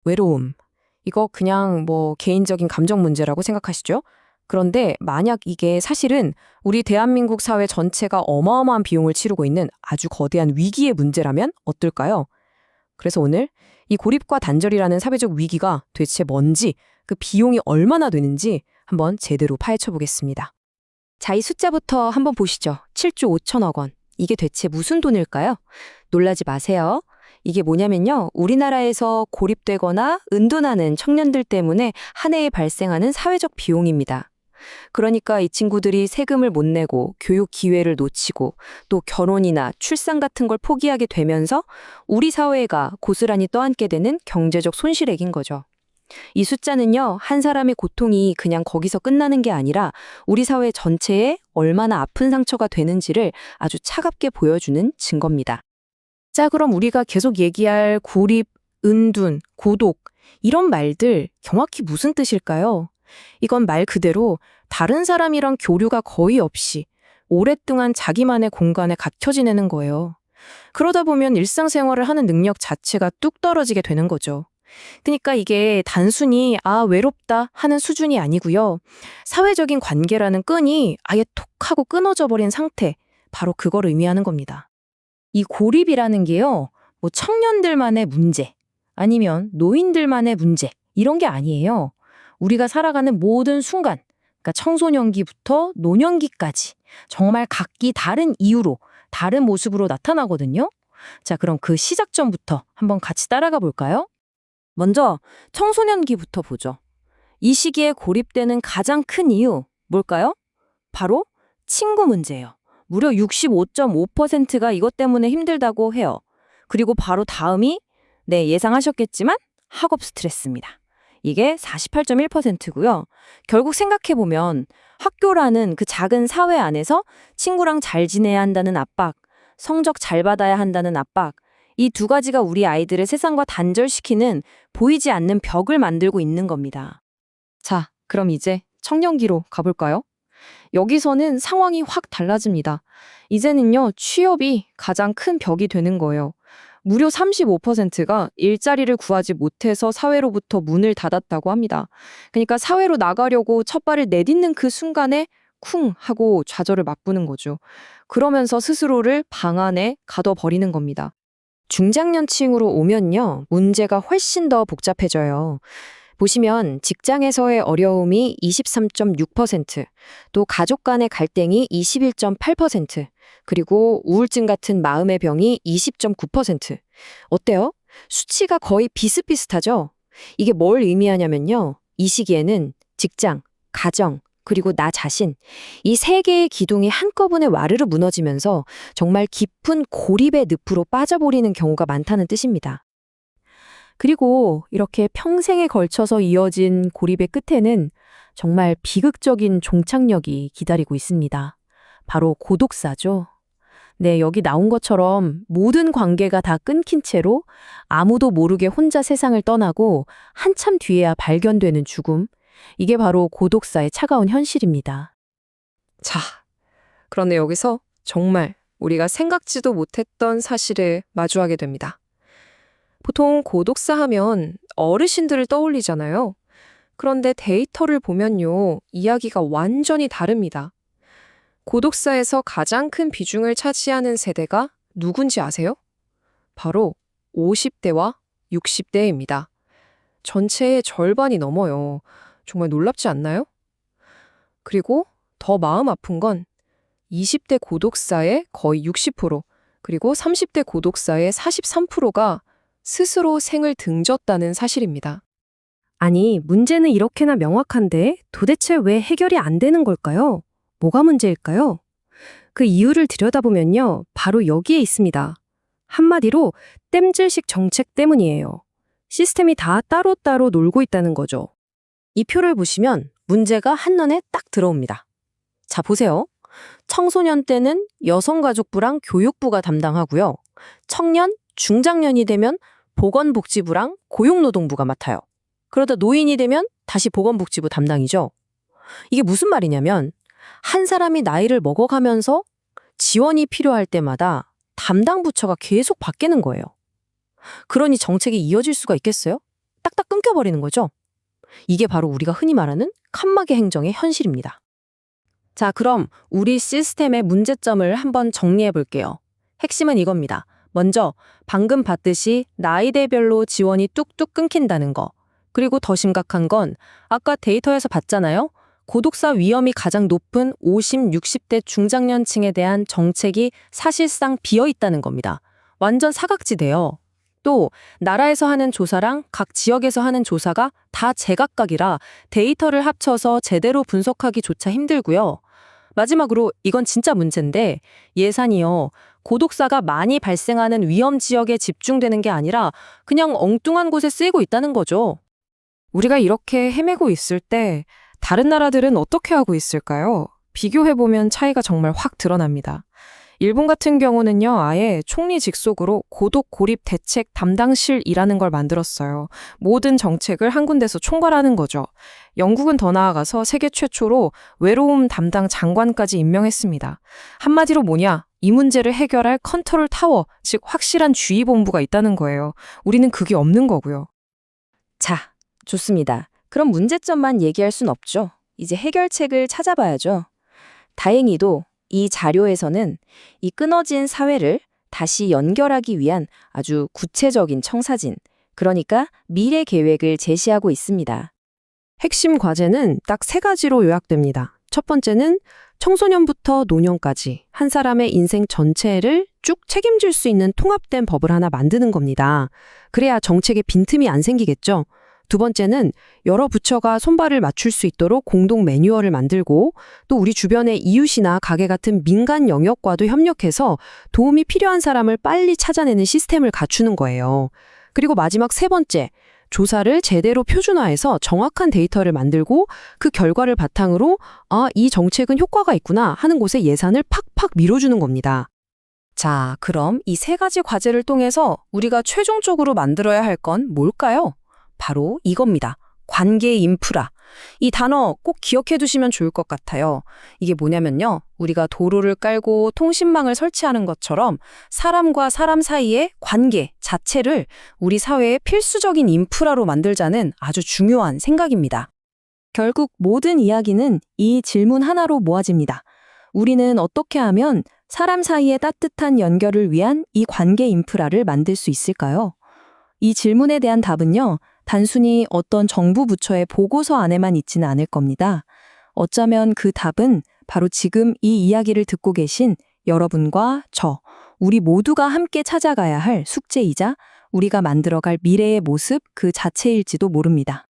외로움. 이거 그냥 개인적인 감정 문제라고 생각하시죠? 그런데 만약 이게 사실은 우리 대한민국 사회 전체가 어마어마한 비용을 치르고 있는 아주 거대한 위기의 문제라면 어떨까요? 그래서 오늘 이 고립과 단절이라는 사회적 위기가 대체 뭔지, 그 비용이 얼마나 되는지 한번 제대로 파헤쳐 보겠습니다. 자, 이 숫자부터 한번 보시죠. 7조 5천억 원. 이게 대체 무슨 돈일까요? 놀라지 마세요. 이게 뭐냐면요. 우리나라에서 고립되거나 은둔하는 청년들 때문에 한 해에 발생하는 사회적 비용입니다. 그러니까 이 친구들이 세금을 못 내고 교육 기회를 놓치고 또 결혼이나 출산 같은 걸 포기하게 되면서 우리 사회가 고스란히 떠안게 되는 경제적 손실액인 거죠. 이 숫자는요, 한 사람의 고통이 그냥 거기서 끝나는 게 아니라 우리 사회 전체에 얼마나 아픈 상처가 되는지를 아주 차갑게 보여주는 증거입니다. 자, 그럼 우리가 계속 얘기할 고립, 은둔, 고독, 이런 말들 정확히 무슨 뜻일까요? 이건 말 그대로 다른 사람이랑 교류가 거의 없이 오랫동안 자기만의 공간에 갇혀 지내는 거예요. 그러다 보면 일상생활을 하는 능력 자체가 뚝 떨어지게 되는 거죠. 그러니까 이게 단순히 외롭다 하는 수준이 아니고요. 사회적인 관계라는 끈이 아예 톡 하고 끊어져 버린 상태, 바로 그걸 의미하는 겁니다. 이 고립이라는 게요, 청년들만의 문제, 아니면 노인들만의 문제, 이런 게 아니에요. 우리가 살아가는 모든 순간, 그러니까 청소년기부터 노년기까지 정말 각기 다른 이유로, 다른 모습으로 나타나거든요. 자, 그럼 그 시작점부터 한번 같이 따라가 볼까요? 먼저 청소년기부터 보죠. 이 시기에 고립되는 가장 큰 이유, 뭘까요? 바로 친구 문제예요. 무려 65.5%가 이것 때문에 힘들다고 해요. 그리고 바로 다음이 예상하셨겠지만 학업 스트레스입니다. 이게 48.1%고요. 결국 생각해보면 학교라는 그 작은 사회 안에서 친구랑 잘 지내야 한다는 압박, 성적 잘 받아야 한다는 압박, 이 두 가지가 우리 아이들을 세상과 단절시키는 보이지 않는 벽을 만들고 있는 겁니다. 자, 그럼 이제 청년기로 가볼까요? 여기서는 상황이 확 달라집니다. 이제는요, 취업이 가장 큰 벽이 되는 거예요. 무려 35%가 일자리를 구하지 못해서 사회로부터 문을 닫았다고 합니다. 그러니까 사회로 나가려고 첫 발을 내딛는 그 순간에 쿵 하고 좌절을 맛보는 거죠. 그러면서 스스로를 방 안에 가둬버리는 겁니다. 중장년층으로 오면요, 문제가 훨씬 더 복잡해져요. 보시면 직장에서의 어려움이 23.6%, 또 가족 간의 갈등이 21.8%, 그리고 우울증 같은 마음의 병이 20.9%. 어때요? 수치가 거의 비슷비슷하죠? 이게 뭘 의미하냐면요. 이 시기에는 직장, 가정, 그리고 나 자신, 이 세 개의 기둥이 한꺼번에 와르르 무너지면서 정말 깊은 고립의 늪으로 빠져버리는 경우가 많다는 뜻입니다. 그리고 이렇게 평생에 걸쳐서 이어진 고립의 끝에는 정말 비극적인 종착역이 기다리고 있습니다. 바로 고독사죠. 여기 나온 것처럼 모든 관계가 다 끊긴 채로 아무도 모르게 혼자 세상을 떠나고 한참 뒤에야 발견되는 죽음. 이게 바로 고독사의 차가운 현실입니다. 자, 그런데 여기서 정말 우리가 생각지도 못했던 사실을 마주하게 됩니다. 보통 고독사 하면 어르신들을 떠올리잖아요. 그런데 데이터를 보면요, 이야기가 완전히 다릅니다. 고독사에서 가장 큰 비중을 차지하는 세대가 누군지 아세요? 바로 50대와 60대입니다. 전체의 절반이 넘어요. 정말 놀랍지 않나요? 그리고 더 마음 아픈 건 20대 고독사의 거의 60%, 그리고 30대 고독사의 43%가 스스로 생을 등졌다는 사실입니다. 아니, 문제는 이렇게나 명확한데 도대체 왜 해결이 안 되는 걸까요? 뭐가 문제일까요? 그 이유를 들여다보면요, 바로 여기에 있습니다. 한마디로 땜질식 정책 때문이에요. 시스템이 다 따로따로 놀고 있다는 거죠. 이 표를 보시면 문제가 한눈에 딱 들어옵니다. 자, 보세요. 청소년 때는 여성가족부랑 교육부가 담당하고요. 청년, 중장년이 되면 보건복지부랑 고용노동부가 맡아요. 그러다 노인이 되면 다시 보건복지부 담당이죠. 이게 무슨 말이냐면 한 사람이 나이를 먹어가면서 지원이 필요할 때마다 담당 부처가 계속 바뀌는 거예요. 그러니 정책이 이어질 수가 있겠어요? 딱딱 끊겨버리는 거죠. 이게 바로 우리가 흔히 말하는 칸막이 행정의 현실입니다. 자, 그럼 우리 시스템의 문제점을 한번 정리해 볼게요. 핵심은 이겁니다. 먼저 방금 봤듯이 나이대별로 지원이 뚝뚝 끊긴다는 거. 그리고 더 심각한 건 아까 데이터에서 봤잖아요. 고독사 위험이 가장 높은 50, 60대 중장년층에 대한 정책이 사실상 비어 있다는 겁니다. 완전 사각지대요. 또 나라에서 하는 조사랑 각 지역에서 하는 조사가 다 제각각이라 데이터를 합쳐서 제대로 분석하기조차 힘들고요. 마지막으로 이건 진짜 문제인데 예산이요. 고독사가 많이 발생하는 위험 지역에 집중되는 게 아니라 그냥 엉뚱한 곳에 쓰이고 있다는 거죠. 우리가 이렇게 헤매고 있을 때 다른 나라들은 어떻게 하고 있을까요? 비교해보면 차이가 정말 확 드러납니다. 일본 같은 경우는요, 아예 총리 직속으로 고독 고립 대책 담당실이라는 걸 만들었어요. 모든 정책을 한 군데서 총괄하는 거죠. 영국은 더 나아가서 세계 최초로 외로움 담당 장관까지 임명했습니다. 한마디로 뭐냐? 이 문제를 해결할 컨트롤 타워, 즉 확실한 주의본부가 있다는 거예요. 우리는 그게 없는 거고요. 자, 좋습니다. 그럼 문제점만 얘기할 순 없죠. 이제 해결책을 찾아봐야죠. 다행히도 이 자료에서는 이 끊어진 사회를 다시 연결하기 위한 아주 구체적인 청사진, 그러니까 미래 계획을 제시하고 있습니다. 핵심 과제는 딱 3가지로 요약됩니다. 첫 번째는 청소년부터 노년까지 한 사람의 인생 전체를 쭉 책임질 수 있는 통합된 법을 하나 만드는 겁니다. 그래야 정책에 빈틈이 안 생기겠죠. 두 번째는 여러 부처가 손발을 맞출 수 있도록 공동 매뉴얼을 만들고 또 우리 주변의 이웃이나 가게 같은 민간 영역과도 협력해서 도움이 필요한 사람을 빨리 찾아내는 시스템을 갖추는 거예요. 그리고 마지막 3번째, 조사를 제대로 표준화해서 정확한 데이터를 만들고 그 결과를 바탕으로 이 정책은 효과가 있구나 하는 곳에 예산을 팍팍 밀어주는 겁니다. 자, 그럼 이 3가지 과제를 통해서 우리가 최종적으로 만들어야 할 건 뭘까요? 바로 이겁니다. 관계 인프라. 이 단어 꼭 기억해 두시면 좋을 것 같아요. 이게 뭐냐면요. 우리가 도로를 깔고 통신망을 설치하는 것처럼 사람과 사람 사이의 관계 자체를 우리 사회의 필수적인 인프라로 만들자는 아주 중요한 생각입니다. 결국 모든 이야기는 이 질문 하나로 모아집니다. 우리는 어떻게 하면 사람 사이의 따뜻한 연결을 위한 이 관계 인프라를 만들 수 있을까요? 이 질문에 대한 답은요. 단순히 어떤 정부 부처의 보고서 안에만 있지는 않을 겁니다. 어쩌면 그 답은 바로 지금 이 이야기를 듣고 계신 여러분과 우리 모두가 함께 찾아가야 할 숙제이자 우리가 만들어갈 미래의 모습 그 자체일지도 모릅니다.